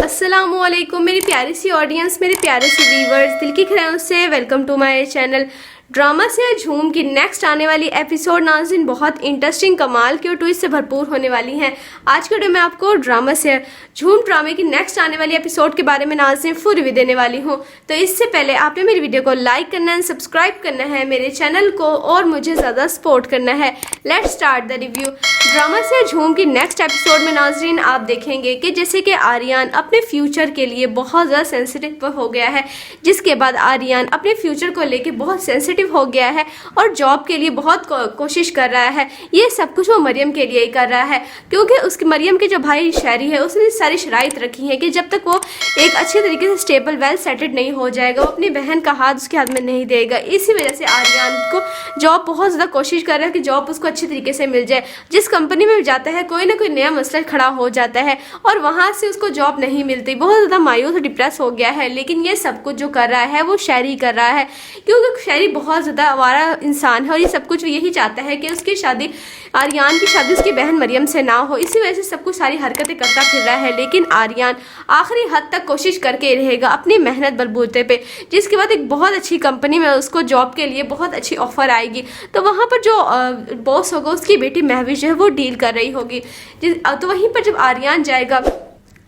अस्सलामुअलैकुम मेरी प्यारी सी ऑडियंस, मेरे प्यारे से व्यूवर्स, दिल की खैरों से welcome to my channel. Drama से झूम की नेक्स्ट आने वाली एपिसोड नाज़रीन बहुत इंटरेस्टिंग, कमाल की और ट्विस्ट से भरपूर होने वाली हैं। आज के वीडियो में आपको ड्रामा से झूम ड्रामे की नेक्स्ट आने वाली एपिसोड के बारे में नाज़रीन फुल रिव्यू देने वाली हूं। तो इससे पहले आपने मेरी वीडियो को लाइक करना है, सब्सक्राइब करना है मेरे चैनल को और मुझे ज़्यादा सपोर्ट करना है। Let's start the review. Drama से झूम की नेक्स्ट एपिसोड में नाज़रीन आप देखेंगे कि जैसे कि आर्यन अपने फ्यूचर के लिए बहुत ज़्यादा सेंसिटिव हो गया है, जिसके बाद आर्यन अपने फ्यूचर को लेके बहुत सेंसिटिव हो गया है और जॉब के लिए बहुत कोशिश कर रहा है। ये सब कुछ वो मरियम के लिए ही कर रहा है, क्योंकि उसकी मरियम के जो भाई शहरी है उसने सारी शराइत रखी है कि जब तक वो एक अच्छे तरीके से स्टेबल वेल सेटेड नहीं हो जाएगा, वो अपनी बहन का हाथ उसके हाथ में नहीं देगा। इसी वजह से आर्यन को जॉब बहुत ज़्यादा कोशिश कर रहा है कि जॉब उसको अच्छी तरीके से मिल जाए। जिस कंपनी में जाता है कोई ना कोई नया मसला खड़ा हो जाता है और वहाँ से उसको जॉब नहीं मिलती, बहुत ज़्यादा मायूस और डिप्रेस हो गया है। लेकिन ये सब कुछ जो कर रहा है वो शहरी कर रहा है, क्योंकि शहरी बहुत ज़्यादा आवारा इंसान है और ये सब कुछ यही चाहता है कि उसकी शादी, आर्यन की शादी उसकी बहन मरियम से ना हो। इसी वजह से सब कुछ सारी हरकतें करता फिर रहा है। लेकिन आर्यन आखिरी हद तक कोशिश करके रहेगा अपनी मेहनत बलबूते पे, जिसके बाद एक बहुत अच्छी कंपनी में उसको जॉब के लिए बहुत अच्छी ऑफर आएगी। तो वहाँ पर जो बॉस होगा उसकी बेटी महविश जो है वो डील कर रही होगी। तो वहीं पर जब आर्यन जाएगा,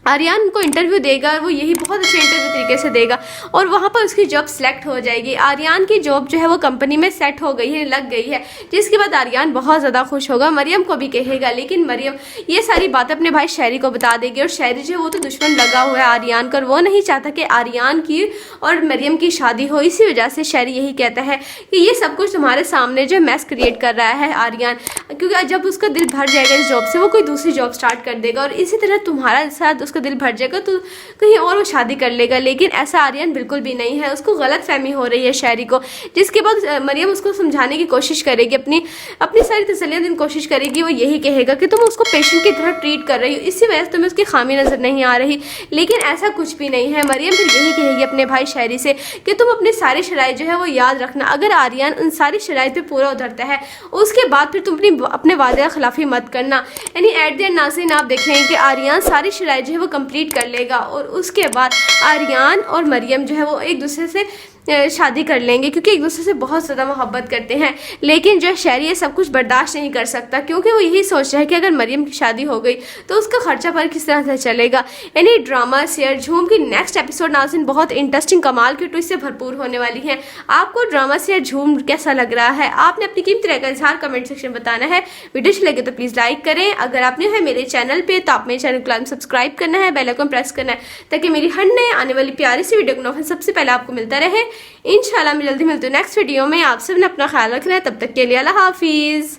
आर्यन को इंटरव्यू देगा, वो यही बहुत अच्छे इंटरव्यू तरीके से देगा और वहाँ पर उसकी जॉब सेलेक्ट हो जाएगी। आर्यन की जॉब जो है वो कंपनी में सेट हो गई है, लग गई है, जिसके बाद आर्यन बहुत ज़्यादा खुश होगा, मरियम को भी कहेगा। लेकिन मरियम ये सारी बातें अपने भाई शहरी को बता देगी और शहरी जो है वो तो दुश्मन लगा हुआ है आर्यन का, वो नहीं चाहता कि आर्यन की और मरियम की शादी हो। इसी वजह से शहरी यही कहता है कि ये सब कुछ तुम्हारे सामने जो मैस क्रिएट कर रहा है आर्यन, क्योंकि जब उसका दिल भर जाएगा इस जॉब से वो कोई दूसरी जॉब स्टार्ट कर देगा और इसी तरह तुम्हारा साथ उसका दिल भर जाएगा तो कहीं और वो शादी कर लेगा। लेकिन ऐसा आर्यन बिल्कुल भी नहीं है, उसको गलत फहमी हो रही है शहरी को। जिसके बाद मरियम उसको समझाने की कोशिश करेगी, अपनी सारी तसल्लियाँ देने की कोशिश करेगी। वो यही कहेगा कि तुम उसको पेशेंट की तरह ट्रीट कर रही हो, इसी वजह से तुम्हें उसकी खामी नजर नहीं आ रही। लेकिन ऐसा कुछ भी नहीं है। मरियम फिर यही कहेगी अपने भाई शहरी से कि तुम अपनी सारी शराइत जो है वो याद रखना, अगर आर्यन उन सारी शराइत पे पूरा उतरता है उसके बाद फिर तुम अपने वादे खिलाफी मत करना। यानी एट द एंड नाज़रीन आप देखेंगे कि आर्यन सारी शराइत जो है वो कंप्लीट कर लेगा और उसके बाद आर्यन और मरियम जो है वो एक दूसरे से शादी कर लेंगे, क्योंकि एक दूसरे से बहुत ज़्यादा मोहब्बत करते हैं। लेकिन जो शहरी ये सब कुछ बर्दाश्त नहीं कर सकता, क्योंकि वो यही सोच रहा है कि अगर मरियम की शादी हो गई तो उसका खर्चा पर किस तरह से चलेगा। यानी ड्रामा शेयर झूम की नेक्स्ट एपिसोड नाज़रीन बहुत इंटरेस्टिंग, कमाल की ट्विस्ट से भरपूर होने वाली है। आपको ड्रामा शेयर झूम कैसा लग रहा है? आपने अपनी कीमती राय का इजहार कमेंट सेक्शन बताना है। वीडियो अच्छी लगे तो प्लीज़ लाइक करें। अगर आपने है मेरे चैनल पर तो आप मेरे चैनल को सब्सक्राइब करना है, बेल आइकन प्रेस करना है, ताकि मेरी हर नए आने वाली प्यारी सी वीडियो को सबसे पहले आपको मिलता रहे। इंशाल्लाह मैं जल्दी मिलती हूँ नेक्स्ट वीडियो में। आप सब ने अपना ख्याल रखना है, तब तक के लिए अल्लाह हाफिज़।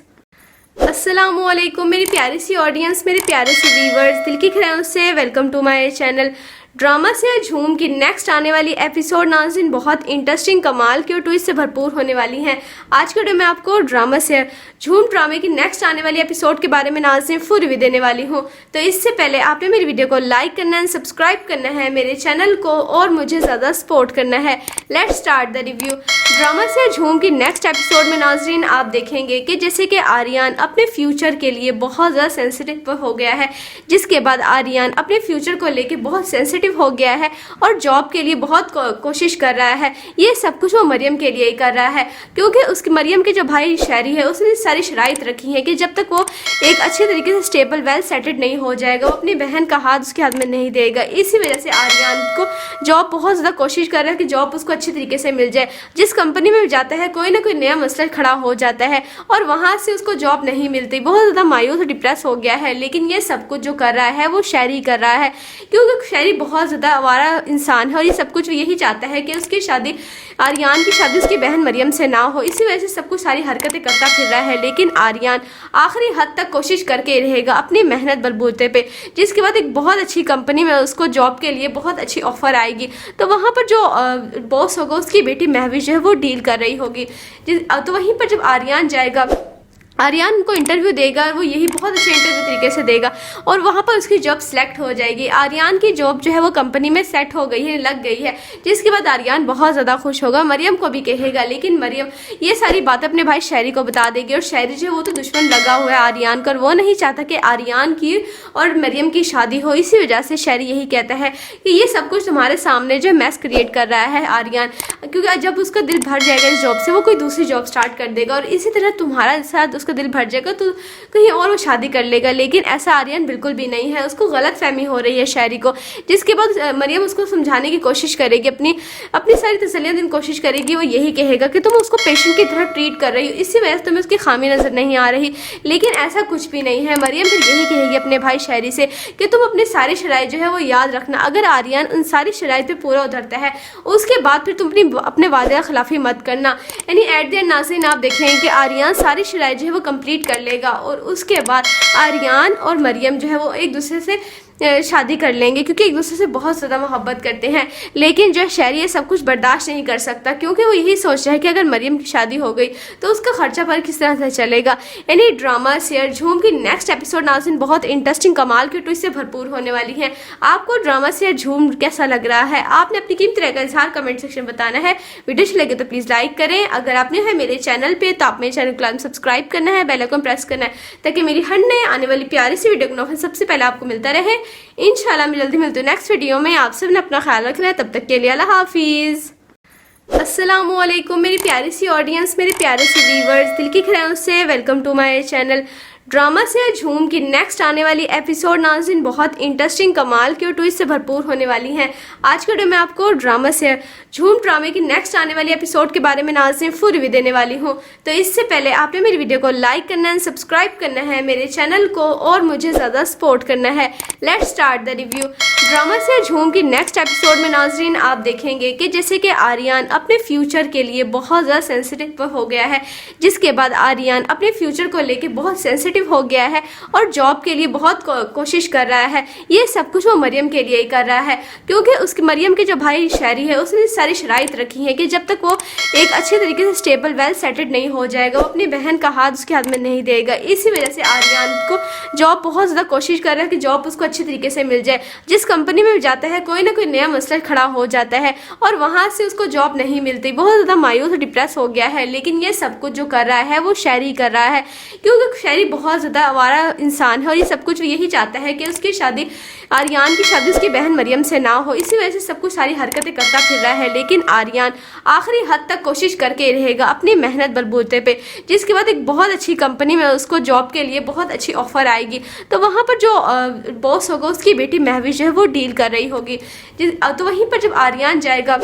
अस्सलामुअलैकुम मेरी प्यारी सी ऑडियंस, मेरे प्यारे से व्यूवर्स, दिल की खैरों से welcome to my channel. Drama से झूम की नेक्स्ट आने वाली एपिसोड नाज़रीन बहुत इंटरेस्टिंग, कमाल की और ट्विस्ट से भरपूर होने वाली हैं। आज के वीडियो में आपको ड्रामा से झूम ड्रामे की नेक्स्ट आने वाली एपिसोड के बारे में नाज़रीन फुल रिव्यू देने वाली हूँ। तो इससे पहले आपने मेरी वीडियो को लाइक करना है, सब्सक्राइब करना है मेरे चैनल को और मुझे ज़्यादा सपोर्ट करना है। Let's start the review. Drama से झूम की नेक्स्ट एपिसोड में नाज़रीन आप देखेंगे कि जैसे कि आर्यन अपने फ्यूचर के लिए बहुत ज़्यादा सेंसिटिव हो गया है, जिसके बाद आर्यन अपने फ्यूचर को लेके बहुत सेंसिटिव हो गया है और जॉब के लिए बहुत कोशिश कर रहा है। ये सब कुछ वो मरियम के लिए ही कर रहा है, क्योंकि उसकी मरियम के जो भाई शहरी है उसने सारी शराइत रखी है कि जब तक वो एक अच्छे तरीके से स्टेबल वेल सेटेड नहीं हो जाएगा, वो अपनी बहन का हाथ उसके हाथ में नहीं देगा। इसी वजह से आर्यन को जॉब बहुत ज़्यादा कोशिश कर रहा है कि जॉब उसको अच्छी तरीके से मिल जाए। जिस कंपनी में जाता है कोई ना कोई नया मसला खड़ा हो जाता है और वहाँ से उसको जॉब नहीं मिलती, बहुत ज़्यादा मायूस और डिप्रेस हो गया है। लेकिन ये सब कुछ जो कर रहा है वो शहरी कर रहा है, क्योंकि शहरी बहुत ज़्यादा आवारा इंसान है और ये सब कुछ यही चाहता है कि उसकी शादी, आर्यन की शादी उसकी बहन मरियम से ना हो। इसी वजह से सब कुछ सारी हरकतें करता फिर रहा है। लेकिन आर्यन आखिरी हद तक कोशिश करके रहेगा अपनी मेहनत बलबूते पे, जिसके बाद एक बहुत अच्छी कंपनी में उसको जॉब के लिए बहुत अच्छी ऑफर आएगी। तो वहाँ पर जो बॉस होगा उसकी बेटी महविश जो है वो डील कर रही होगी। तो वहीं पर जब आर्यन जाएगा, आर्यन को इंटरव्यू देगा और वो यही बहुत अच्छे इंटरव्यू तरीके से देगा और वहाँ पर उसकी जॉब सेलेक्ट हो जाएगी। आर्यन की जॉब जो है वो कंपनी में सेट हो गई है, लग गई है, जिसके बाद आर्यन बहुत ज़्यादा खुश होगा, मरियम को भी कहेगा। लेकिन मरियम ये सारी बातें अपने भाई शहरी को बता देगी और शहरी जो है वो तो दुश्मन लगा हुआ है आर्यन का और वो नहीं चाहता कि आर्यन की और मरियम की शादी हो। इसी वजह से शहरी यही कहता है कि ये सब कुछ तुम्हारे सामने जो मैस क्रिएट कर रहा है आर्यन, क्योंकि जब उसका दिल भर जाएगा इस जॉब से वो कोई दूसरी जॉब स्टार्ट कर देगा और इसी तरह तुम्हारा साथ उसका दिल भर जाएगा तो कहीं और वो शादी कर लेगा। लेकिन ऐसा आर्यन बिल्कुल भी नहीं है, उसको गलत फहमी हो रही है शहरी को, जिसके बाद मरियम उसको समझाने की कोशिश करेगी, अपनी सारी तसल्लियाँ देने की कोशिश करेगी। वो यही कहेगा कि तुम उसको पेशेंट की तरह ट्रीट कर रही हो, इसी वजह से तुम्हें उसकी खामी नजर नहीं आ रही। लेकिन ऐसा कुछ भी नहीं है। मरियम फिर यही कहेगी अपने भाई शहरी से कि तुम अपनी सारी शराइत जो है वो याद रखना, अगर आर्यन उन सारी शराइत पे पूरा उतरता है उसके बाद फिर तुम अपने वादे खिलाफी मत करना। यानी एट द एंड नाज़रीन आप देखेंगे कि आर्यन सारी शराइत जो है वो कंप्लीट कर लेगा और उसके बाद आर्यन और मरियम जो है वो एक दूसरे से शादी कर लेंगे, क्योंकि एक दूसरे से बहुत ज़्यादा मोहब्बत करते हैं। लेकिन जो शहरी ये सब कुछ बर्दाश्त नहीं कर सकता, क्योंकि वो यही सोच रहा है कि अगर मरियम की शादी हो गई तो उसका खर्चा पर किस तरह से चलेगा। यानी ड्रामा शेयर झूम की नेक्स्ट एपिसोड नाज़रीन बहुत इंटरेस्टिंग कमाल की ट्विस्ट से भरपूर होने वाली है। आपको ड्रामा शेयर झूम कैसा लग रहा है? आपने अपनी कीमती राय का इजहार कमेंट सेक्शन में बताना है। वीडियो अच्छी लगे तो प्लीज़ लाइक करें। अगर आपने है मेरे चैनल पे तो आप मेरे चैनल को सब्सक्राइब करना है, बेल आइकन प्रेस करना है, ताकि मेरी हर नए आने वाली प्यारी सी वीडियो का नोटिफिकेशन सबसे पहले आपको मिलता रहे। इंशाल्लाह मैं जल्दी मिलती हूँ नेक्स्ट वीडियो में। आप सब ने अपना ख्याल रखना है, तब तक के लिए अल्लाह हाफिज़। अस्सलामुअलैकुम मेरी प्यारी सी ऑडियंस, मेरे प्यारे से व्यूवर्स, दिल की खैरों से welcome to my channel. Drama से झूम की नेक्स्ट आने वाली एपिसोड नाज़रीन बहुत इंटरेस्टिंग कमाल की और ट्विस्ट से भरपूर होने वाली हैं। आज के वीडियो में आपको ड्रामा से झूम ड्रामे की नेक्स्ट आने वाली एपिसोड के बारे में नाज़रीन फुल रिव्यू देने वाली हूं। तो इससे पहले आपने मेरी वीडियो को लाइक करना है, सब्सक्राइब करना है मेरे चैनल को और मुझे ज़्यादा सपोर्ट करना है। Let's start the review. Drama से झूम की नेक्स्ट एपिसोड में नाज़रीन आप देखेंगे कि जैसे कि आर्यन अपने फ्यूचर के लिए बहुत ज़्यादा सेंसिटिव हो गया है, जिसके बाद आर्यन अपने फ्यूचर को लेके बहुत सेंसिटिव हो गया है और जॉब के लिए बहुत कोशिश कर रहा है। ये सब कुछ वो मरियम के लिए ही कर रहा है, क्योंकि उसकी मरियम के जो भाई शहरी है उसने सारी शराइत रखी है कि जब तक वो एक अच्छे तरीके से स्टेबल वेल सेटेड नहीं हो जाएगा वो अपनी बहन का हाथ उसके हाथ में नहीं देगा। इसी वजह से आर्यन को जॉब बहुत ज़्यादा कोशिश कर रहा है कि जॉब उसको अच्छी तरीके से मिल जाए। जिस कंपनी में जाता है कोई ना कोई नया मसला खड़ा हो जाता है और वहाँ से उसको जॉब नहीं मिलती, बहुत ज़्यादा मायूस और डिप्रेस हो गया है। लेकिन ये सब कुछ जो कर रहा है वो शहरी कर रहा है, क्योंकि शहरी बहुत ज़्यादा आवारा इंसान है और ये सब कुछ यही चाहता है कि उसकी शादी आर्यन की शादी उसकी बहन मरियम से ना हो। इसी वजह से सब कुछ सारी हरकतें करता फिर रहा है। लेकिन आर्यन आखिरी हद तक कोशिश करके रहेगा अपनी मेहनत बलबूते पे, जिसके बाद एक बहुत अच्छी कंपनी में उसको जॉब के लिए बहुत अच्छी ऑफर आएगी। तो वहाँ पर जो बॉस होगा उसकी बेटी महविश जो है वो डील कर रही होगी। तो वहीं पर जब आर्यन जाएगा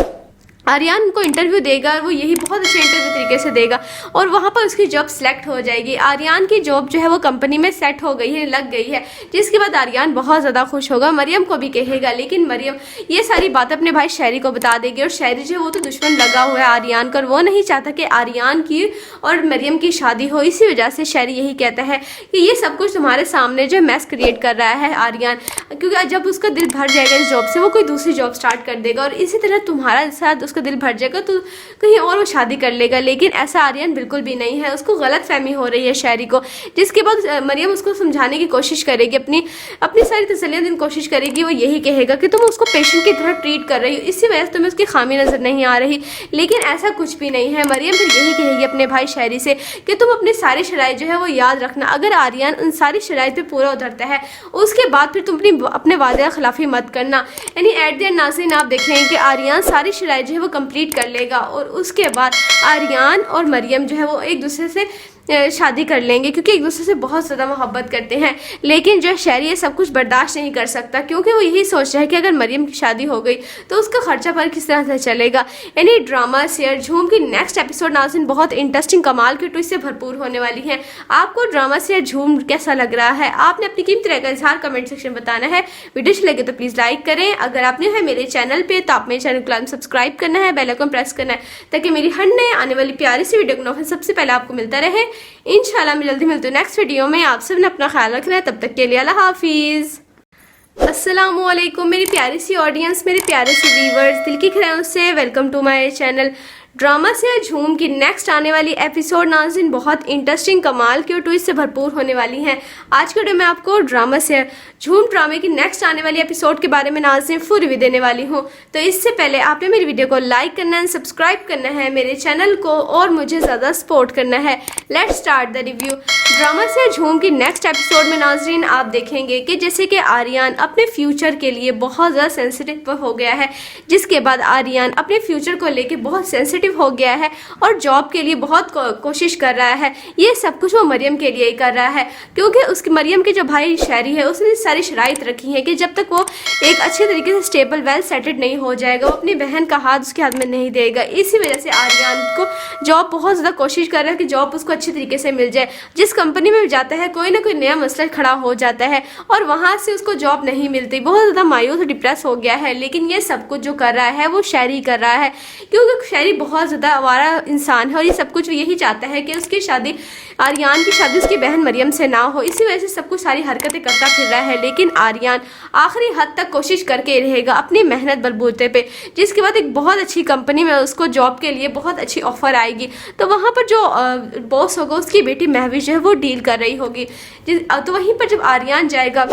आर्यन को इंटरव्यू देगा और वो यही बहुत अच्छे इंटरव्यू तरीके से देगा और वहाँ पर उसकी जॉब सेलेक्ट हो जाएगी। आर्यन की जॉब जो है वो कंपनी में सेट हो गई है, लग गई है, जिसके बाद आर्यन बहुत ज़्यादा खुश होगा, मरियम को भी कहेगा। लेकिन मरियम ये सारी बातें अपने भाई शहरी को बता देगी और शहरी जो है वो तो दुश्मन लगा हुआ है आर्यन का और वो नहीं चाहता कि आर्यन की और मरियम की शादी हो। इसी वजह से शहरी यही कहता है कि ये सब कुछ तुम्हारे सामने जो मैस क्रिएट कर रहा है आर्यन, क्योंकि जब उसका दिल भर जाएगा इस जॉब से वो कोई दूसरी जॉब स्टार्ट कर देगा और इसी तरह तुम्हारा साथ उसका दिल भर जाएगा तो कहीं और वो शादी कर लेगा। लेकिन ऐसा आर्यन बिल्कुल भी नहीं है, उसको गलत फहमी हो रही है शहरी को, जिसके बाद मरियम उसको समझाने की कोशिश करेगी, अपनी सारी तसल्लियाँ देने की कोशिश करेगी। वो यही कहेगा कि तुम उसको पेशेंट की तरह ट्रीट कर रही हो, इसी वजह से तुम्हें उसकी खामी नजर नहीं आ रही। लेकिन ऐसा कुछ भी नहीं है। मरियम फिर यही कहेगी अपने भाई शहरी से कि तुम अपनी सारी शराइत जो है वो याद रखना, अगर आर्यन उन सारी शराइत पे पूरा उतरता है उसके बाद फिर तुम अपने वादे खिलाफी मत करना। यानी एट द एंड नाज़रीन आप देखेंगे कि आर्यन सारी शराइत जो है वो कंप्लीट कर लेगा और उसके बाद आर्यन और मरियम जो है वो एक दूसरे से शादी कर लेंगे, क्योंकि एक दूसरे से बहुत ज़्यादा मोहब्बत करते हैं। लेकिन जो शहरी ये सब कुछ बर्दाश्त नहीं कर सकता, क्योंकि वो यही सोच रहा है कि अगर मरियम की शादी हो गई तो उसका खर्चा पर किस तरह से चलेगा। यानी ड्रामा शेयर झूम की नेक्स्ट एपिसोड नाज़रीन बहुत इंटरेस्टिंग कमाल की ट्विस्ट से भरपूर होने वाली है। आपको ड्रामा शेयर झूम कैसा लग रहा है? आपने अपनी कीमती राय का इजहार कमेंट सेक्शन में बताना है। वीडियो अच्छी लगे तो प्लीज़ लाइक करें। अगर आपने है मेरे चैनल पे तो आप मेरे चैनल को सब्सक्राइब करना है, बेल आइकन प्रेस करना है, ताकि मेरी हर नए आने वाली प्यारी सी वीडियो का नोटिफिकेशन सबसे पहले आपको मिलता रहे। इंशाल्लाह मैं जल्दी मिलती हूँ नेक्स्ट वीडियो में। आप सब ने अपना ख्याल रखना है, तब तक के लिए अल्लाह हाफिज़। अस्सलामुअलैकुम मेरी प्यारी सी ऑडियंस, मेरे प्यारे से व्यूवर्स, दिल की खैरों से welcome to my channel. Drama से झूम की नेक्स्ट आने वाली एपिसोड नाज़रीन बहुत इंटरेस्टिंग कमाल की और ट्विस्ट से भरपूर होने वाली हैं। आज के वीडियो में आपको ड्रामा से झूम ड्रामे की नेक्स्ट आने वाली एपिसोड के बारे में नाज़रीन फुल रिव्यू देने वाली हूं। तो इससे पहले आपने मेरी वीडियो को लाइक करना है, सब्सक्राइब करना है मेरे चैनल को और मुझे ज़्यादा सपोर्ट करना है। Let's start the review. Drama से झूम की नेक्स्ट एपिसोड में नाज़रीन आप देखेंगे कि जैसे कि आर्यन अपने फ्यूचर के लिए बहुत ज़्यादा सेंसिटिव हो गया है, जिसके बाद आर्यन अपने फ्यूचर को लेके बहुत सेंसिटिव हो गया है और जॉब के लिए बहुत कोशिश कर रहा है। ये सब कुछ वो मरियम के लिए ही कर रहा है, क्योंकि उसकी मरियम के जो भाई शहरी है उसने सारी शराइत रखी है कि जब तक वो एक अच्छे तरीके से स्टेबल वेल सेटेड नहीं हो जाएगा वो अपनी बहन का हाथ उसके हाथ में नहीं देगा। इसी वजह से आर्यन को जॉब बहुत ज़्यादा कोशिश कर रहा है कि जॉब उसको अच्छी तरीके से मिल जाए। जिस कंपनी में जाता है कोई ना कोई नया मसला खड़ा हो जाता है और वहाँ से उसको जॉब नहीं मिलती, बहुत ज़्यादा मायूस और डिप्रेस हो गया है। लेकिन ये सब कुछ जो कर रहा है वो शहरी कर रहा है, क्योंकि शहरी बहुत ज़्यादा आवारा इंसान है और ये सब कुछ यही चाहता है कि उसकी शादी, आर्यन की शादी उसकी बहन मरियम से ना हो। इसी वजह से सब कुछ सारी हरकतें करता फिर रहा है। लेकिन आर्यन आखिरी हद तक कोशिश करके रहेगा अपनी मेहनत बलबूते पे, जिसके बाद एक बहुत अच्छी कंपनी में उसको जॉब के लिए बहुत अच्छी ऑफर आएगी। तो वहाँ पर जो बॉस होगा उसकी बेटी महविश जो है वो डील कर रही होगी। तो वहीं पर जब आर्यन जाएगा,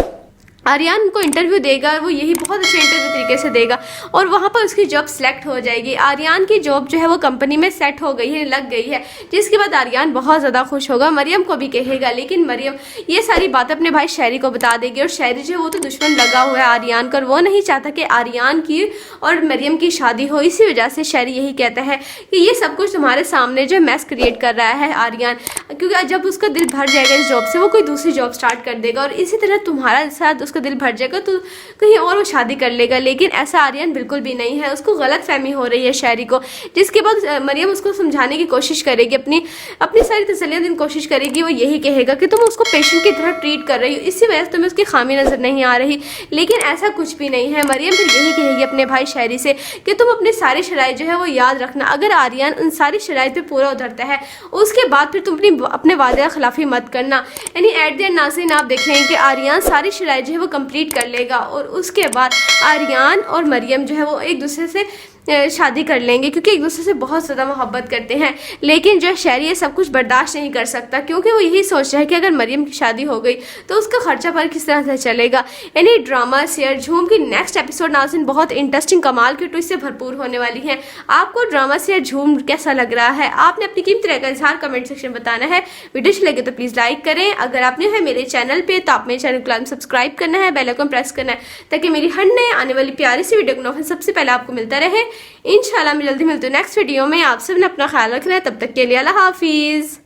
आर्यन को इंटरव्यू देगा, वो यही बहुत अच्छे इंटरव्यू तरीके से देगा और वहाँ पर उसकी जॉब सेलेक्ट हो जाएगी। आर्यन की जॉब जो है वो कंपनी में सेट हो गई है, लग गई है, जिसके बाद आर्यन बहुत ज़्यादा खुश होगा, मरियम को भी कहेगा। लेकिन मरियम ये सारी बात अपने भाई शहरी को बता देगी और शहरी जो है वो तो दुश्मन लगा हुआ है आर्यन का, वो नहीं चाहता कि आर्यन की और मरियम की शादी हो। इसी वजह से शहरी यही कहता है कि ये सब कुछ तुम्हारे सामने जो मैस क्रिएट कर रहा है आर्यन, क्योंकि जब उसका दिल भर जाएगा इस जॉब से वो कोई दूसरी जॉब स्टार्ट कर देगा और इसी तरह तुम्हारा साथ दिल भर जाएगा तो कहीं और वो शादी कर लेगा। लेकिन ऐसा आर्यन बिल्कुल भी नहीं है, उसको गलत फहमी हो रही है शहरी को। जिसके बाद मरियम उसको समझाने की कोशिश करेगी, अपनी सारी तसल्लियां देने की कोशिश करेगी। वो यही कहेगा कि तुम उसको पेशेंट की तरह ट्रीट कर रही हो, इसी वजह से तुम्हें उसकी खामी नजर नहीं आ रही। लेकिन ऐसा कुछ भी नहीं है। मरियम फिर यही कहेगी अपने भाई शहरी से कि तुम अपनी सारी शराइत जो है वो याद रखना, अगर आर्यन उन सारी शराइत पे पूरा उतरता है उसके बाद फिर तुम अपने वादे खिलाफी मत करना। यानी एट द एंड नाज़रीन आप देख रहे हैं कि आर्यन सारी शराइत जो है वो कंप्लीट कर लेगा और उसके बाद आर्यन और मरियम जो है वो एक दूसरे से शादी कर लेंगे, क्योंकि एक दूसरे से बहुत ज़्यादा मोहब्बत करते हैं। लेकिन जो शहरी ये सब कुछ बर्दाश्त नहीं कर सकता, क्योंकि वो यही सोच रहा है कि अगर मरियम की शादी हो गई तो उसका खर्चा पर किस तरह से चलेगा। यानी ड्रामा शेयर झूम की नेक्स्ट एपिसोड नाज़रीन बहुत इंटरेस्टिंग कमाल की ट्विस्ट से भरपूर होने वाली है। आपको ड्रामा शेयर झूम कैसा लग रहा है? आपने अपनी कीमती राय का इज़हार कमेंट सेक्शन में बताना है। वीडियो अच्छी लगे तो प्लीज़ लाइक करें। अगर आपने है मेरे चैनल पर तो आप मेरे चैनल को सब्सक्राइब करना है, बेल आइकन प्रेस करना है, ताकि मेरी हर नए आने वाली प्यारी सी वीडियो का सबसे पहले आपको मिलता रहे। इंशाल्लाह मैं जल्दी मिलती हूँ नेक्स्ट वीडियो में। आप सब ने अपना ख्याल रखना है, तब तक के लिए अल्लाह हाफिज़।